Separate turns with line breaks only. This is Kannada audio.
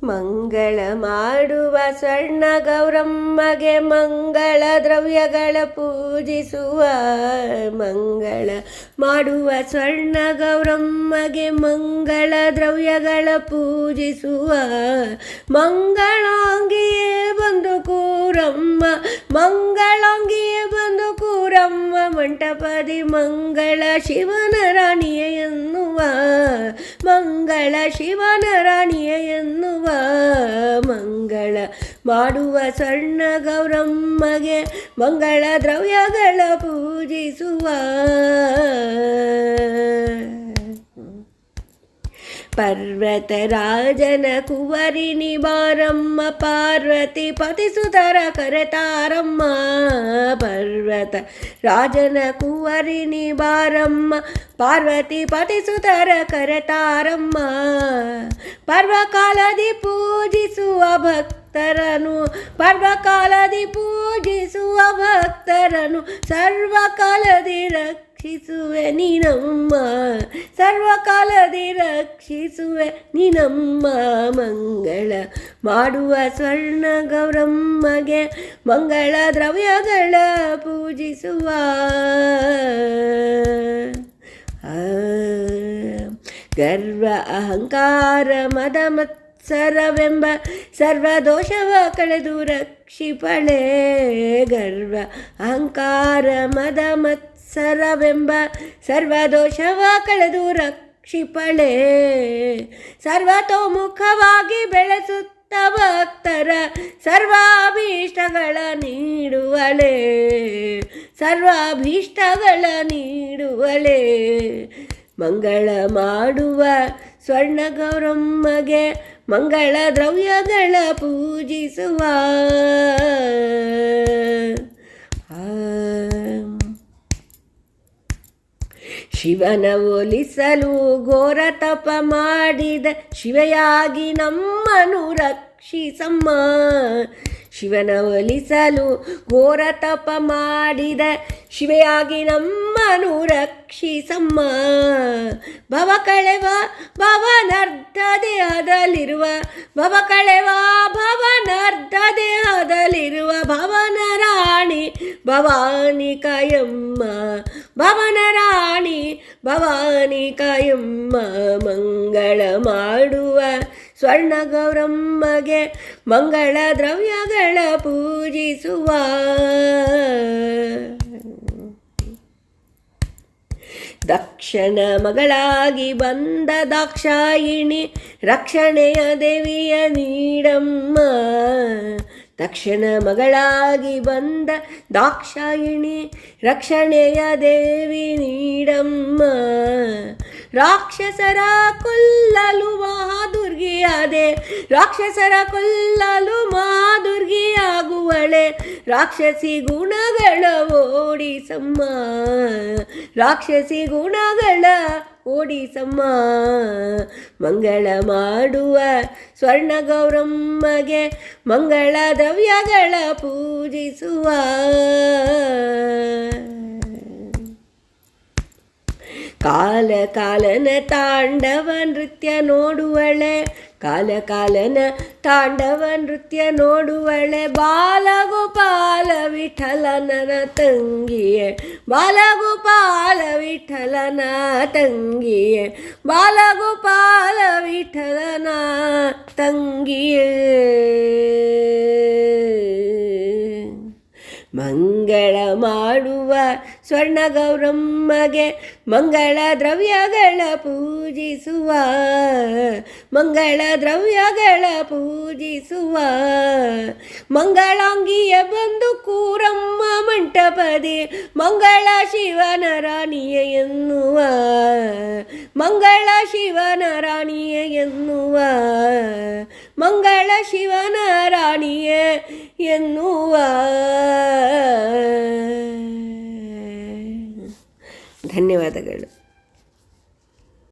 ಮಂಗಳ ಮಾಡುವ ಸ್ವರ್ಣ ಗೌರಮ್ಮಗೆ ಮಂಗಳ ದ್ರವ್ಯಗಳ ಪೂಜಿಸುವ. ಮಂಗಳ ಮಾಡುವ ಸ್ವರ್ಣ ಗೌರಮ್ಮಗೆ ಮಂಗಳ ದ್ರವ್ಯಗಳ ಪೂಜಿಸುವ. ಮಂಗಳಾಂಗಿಯೇ ಬಂದು ಕೂರಮ್ಮ, ಮಂಗಳಾಂಗಿಯೇ ಬಂದು ಕೂರಮ್ಮ, ಮಂಟಪದಿ ಮಂಗಳ ಶಿವನ ರಾಣಿಯ ಎನ್ನುವ. ಮಂಗಳ ಶಿವನ ರಾಣಿಯ ಎನ್ನುವ. ಮಂಗಳ ಮಾಡುವ ಸ್ವರ್ಣ ಗೌರಮ್ಮಗೆ ಮಂಗಳ ದ್ರವ್ಯಗಳ ಪೂಜಿಸುವ. ಪರ್ವತರಾಜನ ಕುವರಿನಿ ಬಾರಮ್ಮ, ಪಾರ್ವತಿ ಪತಿಸುತರ ಕರೆತಾರಮ್ಮ. ಪರ್ವತ ರಾಜನ ಕುವರಿನಿ ಬಾರಮ್ಮ, ಪಾರ್ವತಿ ಪತಿಸುತರ ಕರೆತಾರಮ್ಮ. ಪರ್ವಕಾಲದಿ ಪೂಜಿಸುವ ಭಕ್ತರನು, ಪರ್ವಕಾಲದಿ ಪೂಜಿಸುವ ಭಕ್ತರನು ಸರ್ವಕಾಲದಿ ರಕ್ಷಿಸುವೆ ನೀನಮ್ಮ, ಸರ್ವಕಾಲದಿ ರಕ್ಷಿಸುವೆ ನೀನಮ್ಮ. ಮಂಗಳ ಮಾಡುವ ಸ್ವರ್ಣ ಗೌರಮ್ಮಗೆ ಮಂಗಳ ದ್ರವ್ಯಗಳ ಪೂಜಿಸುವ. ಗರ್ವ ಅಹಂಕಾರ ಮದ ಮತ್ಸರವೆಂಬ ಸರ್ವದೋಷವ ಕಳೆದು ರಕ್ಷಿಪಳೆ. ಗರ್ವ ಅಹಂಕಾರ ಮದ ಮತ್ಸರವೆಂಬ ಸರ್ವದೋಷವ ಕಳೆದು ರಕ್ಷಿಪಳೆ. ಸರ್ವತೋಮುಖವಾಗಿ ಬೆಳೆಸುತ್ತ ಭಕ್ತರ ಸರ್ವಾಭೀಷ್ಟಗಳ ನೀಡುವಳೆ, ಸರ್ವಾಭೀಷ್ಟಗಳ ನೀಡುವಳೆ. ಮಂಗಳ ಮಾಡುವ ಸ್ವರ್ಣ ಗೌರಮ್ಮಗೆ ಮಂಗಳ ದ್ರವ್ಯಗಳ ಪೂಜಿಸುವ. ಶಿವನ ಒಲಿಸಲು ಘೋರ ತಪ ಮಾಡಿದ ಶಿವೆಯಾಗಿ ನಮ್ಮನು ರಕ್ಷಿಸಮ್ಮ. ಶಿವನ ಒಲಿಸಲು ಘೋರ ತಪ ಮಾಡಿದ ಶಿವೆಯಾಗಿ ನಮ್ಮನು ರಕ್ಷಿಸಮ್ಮ. ಭವ ಕಳೆವ ಭವನರ್ಧ ದೇಹದಲ್ಲಿರುವ, ಭವ ಕಳೆವ ಭವನರ್ಧ ದೇಹದಲ್ಲಿರುವ ಭವನ ರಾಣಿ ಭವಾನಿ ಕಾಯಮ್ಮ, ಭವನ ರಾಣಿ ಭವಾನಿ ಕಾಯಮ್ಮ. ಮಂಗಳ ಮಾಡುವ ಸ್ವರ್ಣ ಗೌರಮ್ಮಗೆ ಮಂಗಳ ದ್ರವ್ಯಗಳ ಪೂಜಿಸುವ. ದಕ್ಷನ ಮಗಳಾಗಿ ಬಂದ ದಾಕ್ಷಾಯಿಣಿ ರಕ್ಷಣೆಯ ದೇವಿಯ ನೀಡಮ್ಮ. ದಕ್ಷನ ಮಗಳಾಗಿ ಬಂದ ದಾಕ್ಷಾಯಿಣಿ ರಕ್ಷಣೆಯ ದೇವಿ ನೀಡಮ್ಮ. ರಾಕ್ಷಸರ ಕೊಲ್ಲಲು ಮಹಾದುರ್ಗಿಯಾದೆ, ರಾಕ್ಷಸರ ಕೊಲ್ಲಲು ಮಹಾದುರ್ಗಿಯಾಗುವಳೆ. ರಾಕ್ಷಸಿ ಗುಣಗಳ ಓಡಿಸಮ್ಮ, ರಾಕ್ಷಸಿ ಗುಣಗಳ ಓಡಿಸಮ್ಮ. ಮಂಗಳ ಮಾಡುವ ಸ್ವರ್ಣ ಗೌರಮ್ಮಗೆ ಮಂಗಳ ದ್ರವ್ಯಗಳ ಪೂಜಿಸುವ. ಕಾಲ ಕಾಲನ ತಾಂಡವ ನೃತ್ಯ ನೋಡುವಳೆ, ಕಾಲ ಕಾಲನ ತಾಂಡವ ನೃತ್ಯ ನೋಡುವಳೆ. ಬಾಲಗೋಪಾಲ ವಿಠಲನ ತಂಗಿಯೇ, ಬಾಲಗೋಪಾಲ ವಿಠಲನ ತಂಗಿಯೇ, ಬಾಲಗೋಪಾಲ ವಿಠಲನ ತಂಗಿಯೇ. ಮಂಗಳ ಮಾಡುವ ಸ್ವರ್ಣ ಗೌರಮ್ಮಗೆ ಮಂಗಳ ದ್ರವ್ಯಗಳ ಪೂಜಿಸುವ. ಮಂಗಳ ದ್ರವ್ಯಗಳ ಪೂಜಿಸುವ. ಮಂಗಳಾಂಗಿಯ ಬಂದು ಕೂರಮ್ಮ ಮಂಟಪದಿ ಮಂಗಳ ಶಿವನ ರಾಣಿಯ ಎನ್ನುವ. ಮಂಗಳ ಶಿವನ ರಾಣಿಯ ಎನ್ನುವ. ಮಂಗಳ ಶಿವನ ರಾಣಿಯೇ ಎನ್ನುವ. ಧನ್ಯವಾದಗಳು.